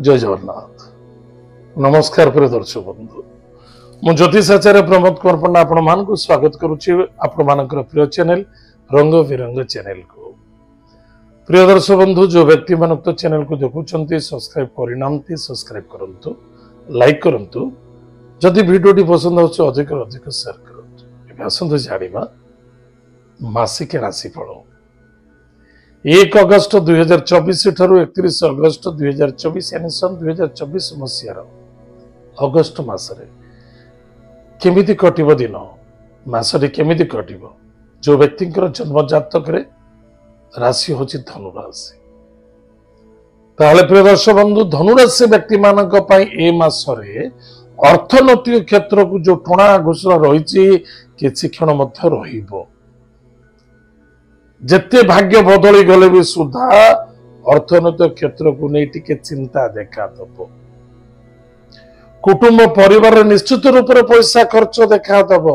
जय जगन्नाथ। नमस्कार प्रिय दर्शक बंधु, मु ज्योतिषाचार्य प्रमोद कुमार पंडा आपण मान को स्वागत करुच्ची आपण मानकर प्रिय चैनल रंग बिरंग चैनल को। प्रिय दर्शक बंधु, जो व्यक्ति मान तो चैनल को देखुंट सब्सक्राइब करना सब्सक्राइब करंतु, लाइक करंतु, जदि वीडियो पसंद हो अधिक अधिक शेयर करंतु। आसंतु जानिबा मासिक राशिफल 1 अगस्त 2024 ठारू 31 अगस्त 2024 यानी सन 2024 मसीहार अगस्त मासरे केमिति कटिबो दिन मासरे केमिति कटिबो। जो व्यक्तिंकर जन्म जातक रे राशि होची धनु राशि। ताहले प्रिय दर्शक बंधु, धनु राशि व्यक्ति मानक पई ए मासरे अर्थनैतिक क्षेत्र को जो टणा घोषणा रही किछि क्षण मध्य रहिबो। जिते भाग्य बदली गले भी सुधा अर्थनैतिक क्षेत्र को नहीं टिके चिंता देखा दब। कुटुंब परिवार निश्चित रूप से पैसा खर्च देखा दब।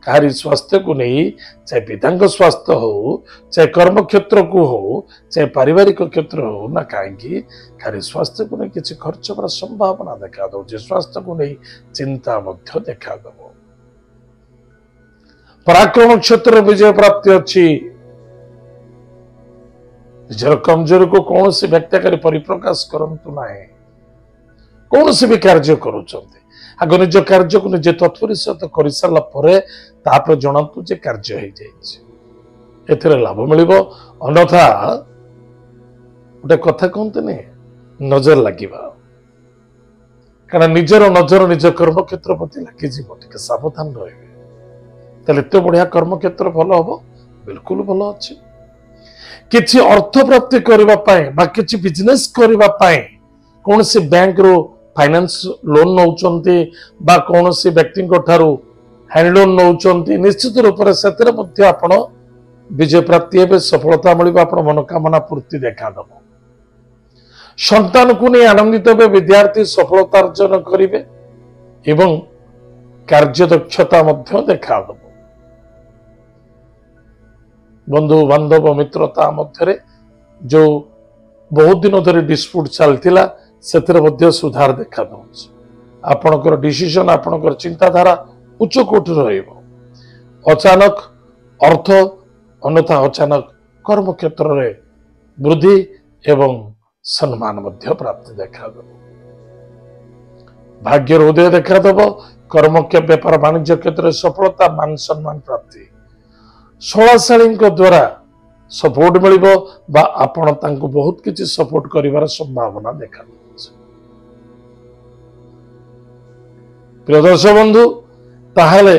कहारी स्वास्थ्य को नहीं, चाहे पिता स्वास्थ्य हो, चाहे कर्म क्षेत्र को हो, चाहे पारिवारिक क्षेत्र हो ना, कहीं कहारी स्वास्थ्य को नहीं किसी खर्च कर संभावना देखा दो। स्वास्थ्य को नहीं चिंता मध्य देखा दब। पराक्रम क्षेत्र विजय प्राप्ति अच्छी। निजर कमजोरी को कौन सी व्यक्तिकारी परिप्रकाश करंतु नाही। कौन सी भी कार्य करुचंते आग निज कार्य को निजे तत्पर सहित कर सारा पर तापर जनातु जे कार्य हो जाए एथिरे लाभ मिलिबो। अन्यथा गोटे कथा कहते नहीं, नजर लगिबा। कारण निजर नजर निज कर्म क्षेत्र प्रति लगी टिके सावधान रहे। ताले एते बढ़िया कर्म क्षेत्र भल हम बिल्कुल भल अच्छी। किछि अर्थ प्राप्ति करबा पाए बा किछि बिजनेस करबा पाए कौन से बैंक रो फाइनेंस लोन नौचंती बा कौन से व्यक्ति को ठारू हैंड लोन नौचंती, निश्चित रूप से सेतरे मध्य आपण विजय प्राप्ति हेबे, सफलता मिलिबा, आपण मनोकामना पूर्ति देखा दबो। संतान को नहीं आनंदित हेबे, विद्यार्थी सफलता अर्जन करिवे एवं कार्य दक्षता मध्य देखा दबो। बंधु बांधव मित्रता मध्य जो बहुत दिन धरी डिस्प्यूट चलता से सुधार देखा दौच। आपणकर डिसीजन आपणकर चिंताधारा उच्च कोटि रहिबो। अचानक अर्थ अन्यथा अचानक कर्म क्षेत्र में वृद्धि एवं सम्मान मध्य प्राप्ति देखा दब। भाग्य उदय देखा दब। कर्म के व्यापार वाणिज्य क्षेत्र में सफलता मान सम्मान प्राप्ति। शलाशाली द्वारा सपोर्ट मिलिबो बा आपण तांको बहुत किछि सपोर्ट करिवार संभावना देखा दउछ। प्रिय दर्शक बंधु, ताहले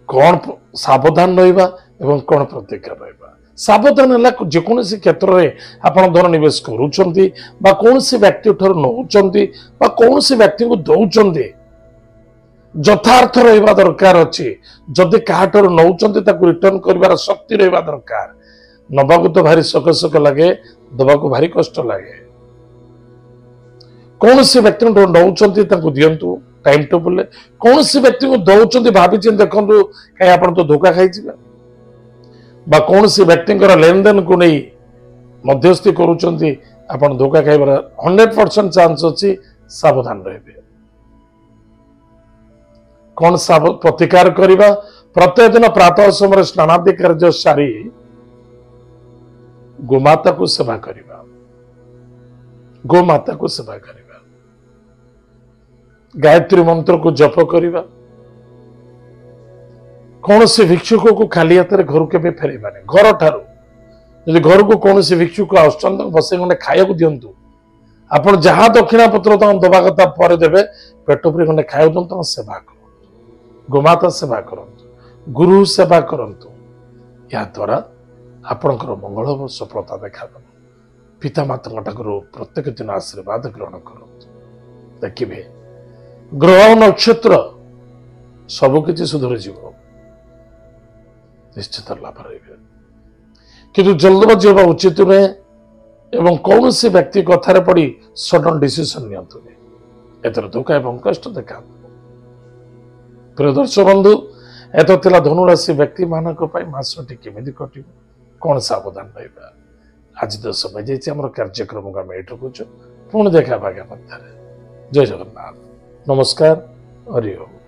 कौन सावधान रहिबा एवं कौन प्रतिक्रिया रहिबा। सावधान हला जेकोसी क्षेत्र में आपण धन निवेश करूछंती बा कोनसी व्यक्ति ठर नउछंती बा कोनसी व्यक्ति को दउछंती यथार्थ रहिबा दरकार अछि। जदि काहाटर नउचंती ताकू रिटर्न करिवार शक्ति रहिबा दरकार। नबाकू तो भारी सक लगे, दबाकू भारी कष्ट लगे। कौन से व्यक्ति नउचंती ताकू दियंतु टाइम टेबल। कौन से व्यक्ति को दउचंती भाबी चिन देखंतु, कहीं आपण तो धोखा खाई जिबा बा कौन से व्यक्ति लेन देन को नहीं मध्यस्थी करूचंती आपण धोखा खाइबार 100% चांस अछि। सावधान रहिबे। कौन सब प्रतिकार करिबा। प्रत्येक दिन प्रातः समय स्नानादि कार्य सारी गोमाता को सेवा करिबा। गोमाता को सेवा करिबा। गायत्री मंत्र को जप करिबा। कौन से भिक्षुक को खाली हाथ में घर के फेरबानी। घर ठारू घर को कौन से भिक्षुक आसुचंत बसे गंडे खाया दिंतु। आपण जहां दक्षिणा पत्र दबा कथा पर देवे, पेट पर गंडे खाया दिंतु। सेवा कर, गोमाता सेवा करंतु, गुरु सेवा करंतु। या द्वारा आपणकर मंगल और सफलता देखा दब। पिता माता ठाकुर प्रत्येक दिन आशीर्वाद ग्रहण करंतु। देखिए ग्रह नक्षत्र सबकि सुधरी जीव, निश्चित लाभ रही। किंतु जल्दबाजी होगा उचित नुहे एवं कौन से व्यक्ति कथार पड़ी सडन डिसीजन नियंतुनी। एतर धोखा एवं कष्ट देखा। प्रिय दर्शक बंधु, एत धनु राशि व्यक्ति मानक मासटी केमिति कटिब, कौन सावधान रहिबा। आज तो समय जाइए आम कार्यक्रम को आम ये पुणी देखा आगे मध्य जय जगन्नाथ नमस्कार हरि ओम।